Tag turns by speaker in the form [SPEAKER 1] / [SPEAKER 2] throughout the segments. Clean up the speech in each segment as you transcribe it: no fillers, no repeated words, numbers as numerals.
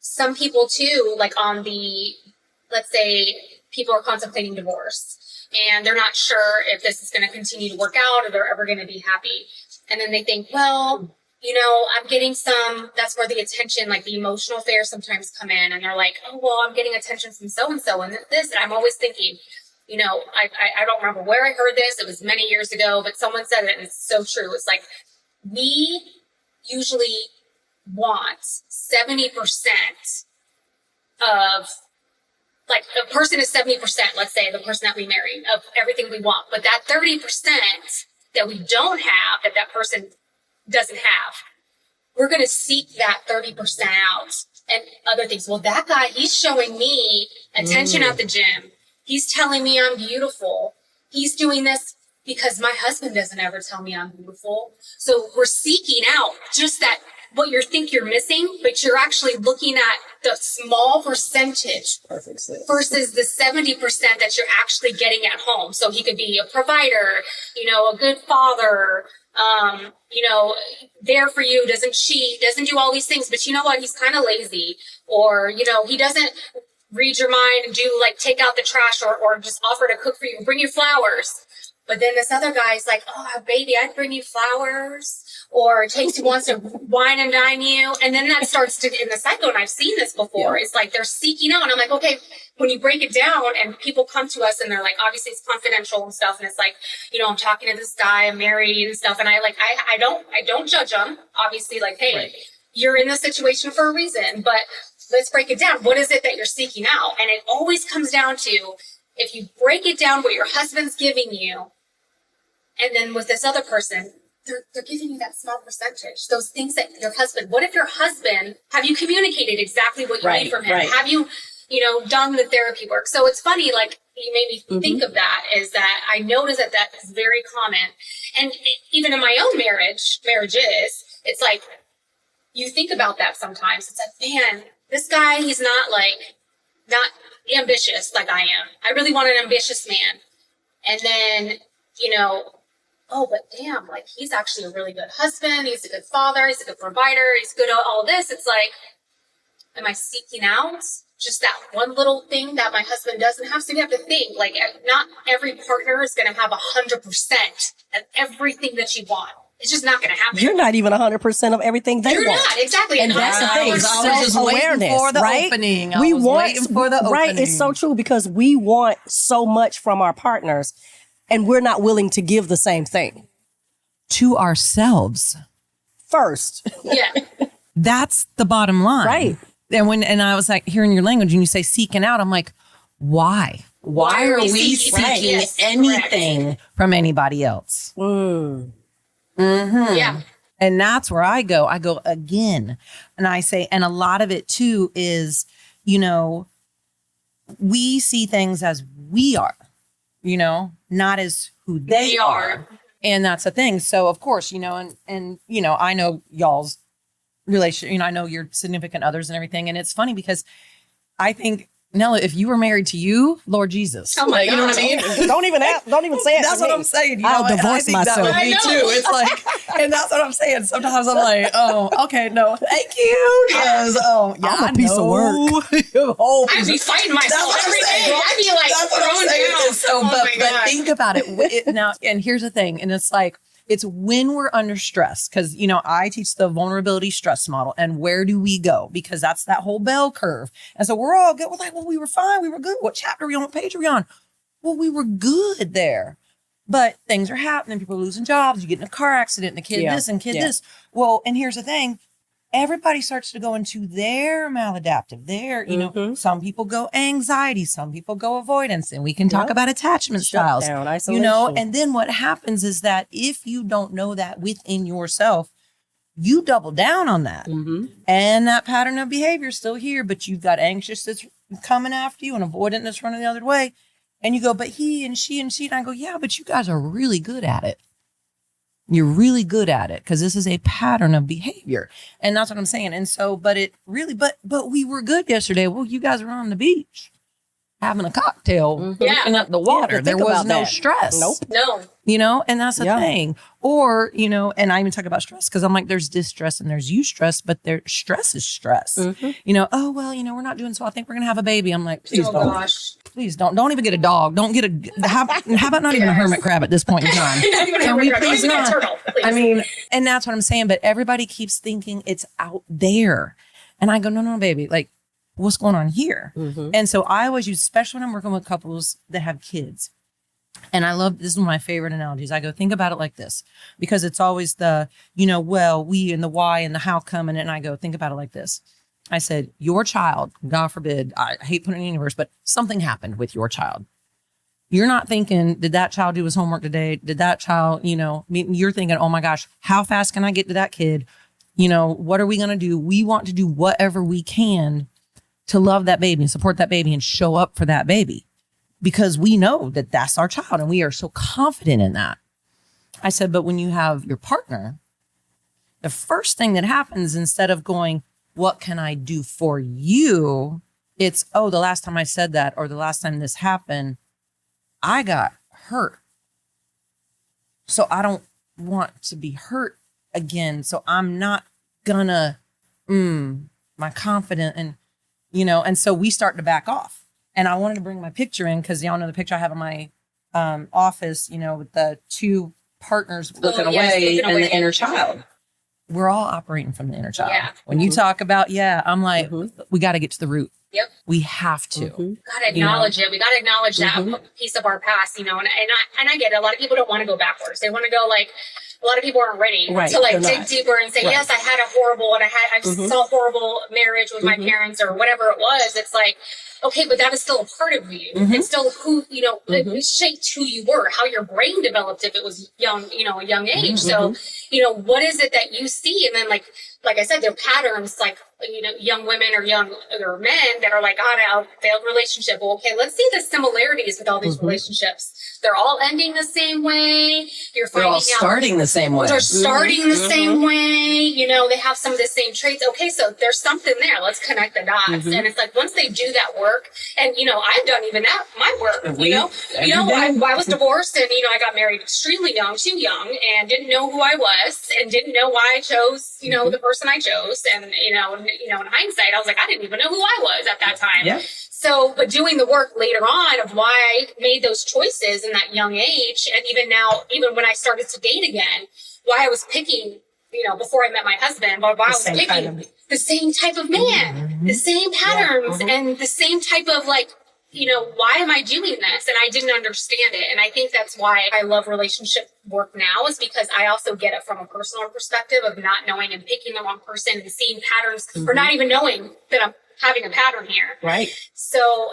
[SPEAKER 1] some people too, like on the, let's say people are contemplating divorce and they're not sure if this is going to continue to work out or they're ever going to be happy. And then they think, well, you know, I'm getting that's where the attention, like the emotional affairs sometimes come in, and they're like, oh, well, I'm getting attention from so-and-so and this. And I'm always thinking, you know, I don't remember where I heard this. It was many years ago, but someone said it and it's so true. It's like, we usually want 70% of, like, the person is 70%, let's say, the person that we marry, of everything we want. But that 30% that we don't have, that person doesn't have, we're going to seek that 30% out and other things. Well, that guy, he's showing me attention at the gym. He's telling me I'm beautiful. He's doing this because my husband doesn't ever tell me I'm beautiful. So we're seeking out just that, what you think you're missing, but you're actually looking at the small percentage versus the 70% that you're actually getting at home. So he could be a provider, you know, a good father, you know, there for you, doesn't cheat, doesn't do all these things, but you know what? He's kind of lazy, or, you know, he doesn't read your mind and do, like, take out the trash or just offer to cook for you, bring you flowers. But then this other guy's like, oh, baby, I'd bring you flowers. Or wants to wine and dine you. And then that starts to, in the cycle, and I've seen this before, it's like they're seeking out. And I'm like, okay, when you break it down and people come to us and they're like, obviously it's confidential and stuff. And it's like, you know, I'm talking to this guy, I'm married and stuff. And I don't judge them. Obviously, like, hey, you're in this situation for a reason, but let's break it down. What is it that you're seeking out? And it always comes down to, if you break it down what your husband's giving you, and then with this other person, they're giving you that small percentage. Those things that your husband, what if your husband, have you communicated exactly what you need from him? Have you, you know, done the therapy work? So it's funny, like, you made me think of that, is that I noticed that is very common. And even in my own marriages, it's like, you think about that sometimes. It's like, man, this guy, he's not ambitious like I am. I really want an ambitious man. And then, you know, oh, but damn, like, he's actually a really good husband. He's a good father. He's a good provider. He's good at all this. It's like, am I seeking out just that one little thing that my husband doesn't have? So you have to think, like, not every partner is going to have 100% of everything that you want. It's just not going to happen.
[SPEAKER 2] You're not even 100% of everything they want.
[SPEAKER 1] You're not, exactly.
[SPEAKER 2] And that's the thing.
[SPEAKER 3] I was just waiting for the opening. Waiting for the opening.
[SPEAKER 2] Right, it's so true, because we want so much from our partners, and we're not willing to give the same thing.
[SPEAKER 3] To ourselves.
[SPEAKER 2] First.
[SPEAKER 1] Yeah.
[SPEAKER 3] That's the bottom line.
[SPEAKER 2] Right.
[SPEAKER 3] And I was like, hearing your language and you say seeking out, I'm like, why?
[SPEAKER 4] Why are we seeking anything
[SPEAKER 3] from anybody else?
[SPEAKER 1] Yeah.
[SPEAKER 3] And that's where I go again. And I say, and a lot of it too is, you know, we see things as we are, you know, not as who they are. And that's the thing. So of course, you know, and, you know, I know y'all's relationship, you know, I know your significant others and everything. And it's funny because I think, Nella, if you were married to you, Lord Jesus,
[SPEAKER 1] oh my God.
[SPEAKER 3] You know what I mean?
[SPEAKER 2] Don't even say it.
[SPEAKER 3] That's what I'm saying. You
[SPEAKER 2] I'll
[SPEAKER 3] know,
[SPEAKER 2] divorce myself.
[SPEAKER 3] That with me too. It's like, and that's what I'm saying. Sometimes I'm like, oh, okay, no, thank you. Because,
[SPEAKER 2] I'm a piece of work.
[SPEAKER 1] I'd be fighting myself every day. I'd be like,
[SPEAKER 3] that's what I'm saying.
[SPEAKER 1] Down.
[SPEAKER 3] So, but think about it now. And here's the thing. And it's like, it's when we're under stress, because, you know, I teach the vulnerability stress model. And where do we go? Because that's that whole bell curve. And so we're all good. We're like, well, we were fine. We were good. What chapter are we on? What page are we on? Well, we were good there. But things are happening. People are losing jobs. You get in a car accident and the kid this and kid this. Well, and here's the thing. Everybody starts to go into their maladaptive. You know, some people go anxiety, some people go avoidance, and we can talk about attachment styles.
[SPEAKER 2] Shutdown, isolation.
[SPEAKER 3] You know, and then what happens is that if you don't know that within yourself, you double down on that. And that pattern of behavior is still here, but you've got anxious that's coming after you and avoidant that's running the other way. And you go, but he and she and she. And I go, yeah, but you guys are really good at it. You're really good at it because this is a pattern of behavior. And that's what I'm saying. And so, but it really, but we were good yesterday. Well, you guys were on the beach having a cocktail, looking at the water. There was no stress.
[SPEAKER 2] Nope.
[SPEAKER 1] No.
[SPEAKER 3] you know, and that's the
[SPEAKER 2] Yeah.
[SPEAKER 3] thing. Or, you know, and I even talk about stress because I'm like, there's distress and there's eustress, but there stress is stress. You know, oh, well, you know, we're not doing so. I think we're going to have a baby. I'm like, please
[SPEAKER 1] Oh
[SPEAKER 3] don't.
[SPEAKER 1] gosh.
[SPEAKER 3] Please don't even get a dog. Don't get how about not even a hermit crab at this point in time? Can we please
[SPEAKER 1] Don't even get a
[SPEAKER 3] not?
[SPEAKER 1] turtle, please.
[SPEAKER 3] I mean, and that's what I'm saying. But everybody keeps thinking it's out there. And I go, no, baby. Like, what's going on here? And so I always use, especially when I'm working with couples that have kids. And I love, this is one of my favorite analogies. I go, think about it like this, because it's always the, you know, well, we and the why and the how come. And I go, think about it like this. I said, your child, God forbid, I hate putting it in the universe, but something happened with your child. You're not thinking, did that child do his homework today? Did that child, you know, you're thinking, oh my gosh, how fast can I get to that kid? You know, what are we going to do? We want to do whatever we can to love that baby and support that baby and show up for that baby, because we know that that's our child and we are so confident in that. I said, but when you have your partner, the first thing that happens, instead of going, what can I do for you? It's, oh, the last time I said that, or the last time this happened, I got hurt. So I don't want to be hurt again. So I'm not gonna, my confident and, you know, and so we start to back off. And I wanted to bring my picture in because y'all know the picture I have in my office, you know, with the two partners looking away and the inner child. We're all operating from the inner child.
[SPEAKER 1] Yeah.
[SPEAKER 3] When you talk about, I'm like, we got to get to the root.
[SPEAKER 1] Yep.
[SPEAKER 3] We have to.
[SPEAKER 1] Gotta acknowledge it. We gotta acknowledge that piece of our past, you know, and I get it. A lot of people don't want to go backwards. They want to go like, a lot of people aren't ready
[SPEAKER 2] Right,
[SPEAKER 1] to like
[SPEAKER 2] they're
[SPEAKER 1] dig
[SPEAKER 2] not.
[SPEAKER 1] deeper and say, yes, I had a horrible, and I saw a horrible marriage with my parents or whatever it was. It's like, okay, but that is still a part of you. It's still who, you know, it shaped who you were, how your brain developed if it was young, you know, a young age. So, you know, what is it that you see? And then like I said, there are patterns, like, you know, young women or or men that are like, oh, a failed relationship. Well, okay, let's see the similarities with all these relationships. They're all ending the same way. You're
[SPEAKER 4] They're
[SPEAKER 1] finding
[SPEAKER 4] all
[SPEAKER 1] out
[SPEAKER 4] starting the same way.
[SPEAKER 1] they're starting the same way. You know, they have some of the same traits. Okay, so there's something there. Let's connect the dots. And it's like, once they do that work, and, you know, I've done even that, my work, you know, I was divorced and, you know, I got married extremely young, too young, and didn't know who I was and didn't know why I chose, you know, the person I chose. And, you know, in hindsight, I was like, I didn't even know who I was at that time.
[SPEAKER 3] Yeah.
[SPEAKER 1] So, but doing the work later on of why I made those choices in that young age, and even now, even when I started to date again, why I was picking, you know, before I met my husband, but why I was picking the same type of man, the same patterns, and the same type of like, you know, why am I doing this? And I didn't understand it. And I think that's why I love relationship work now, is because I also get it from a personal perspective of not knowing and picking the wrong person and seeing patterns or not even knowing that I'm having a pattern here.
[SPEAKER 2] Right.
[SPEAKER 1] So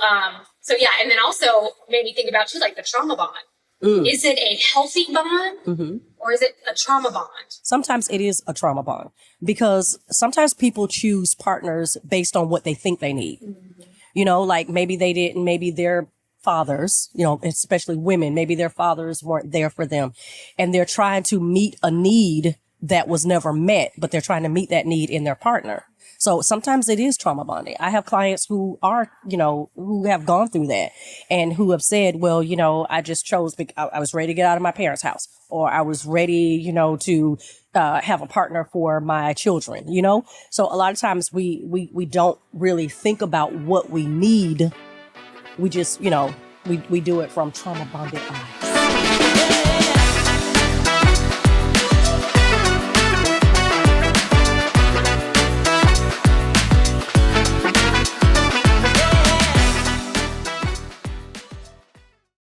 [SPEAKER 1] yeah. And then also made me think about too, like the trauma bond. Is it a healthy bond or is it a trauma bond?
[SPEAKER 2] Sometimes it is a trauma bond, because sometimes people choose partners based on what they think they need. You know, like maybe they didn't, maybe their fathers, you know, especially women, maybe their fathers weren't there for them, and they're trying to meet a need that was never met, but they're trying to meet that need in their partner. So sometimes it is trauma bonding. I have clients who are, you know, who have gone through that and who have said, well, you know, I just chose, I was ready to get out of my parents' house, or I was ready, you know, to have a partner for my children, you know? So a lot of times we don't really think about what we need. We just, you know, we do it from trauma bonded eyes.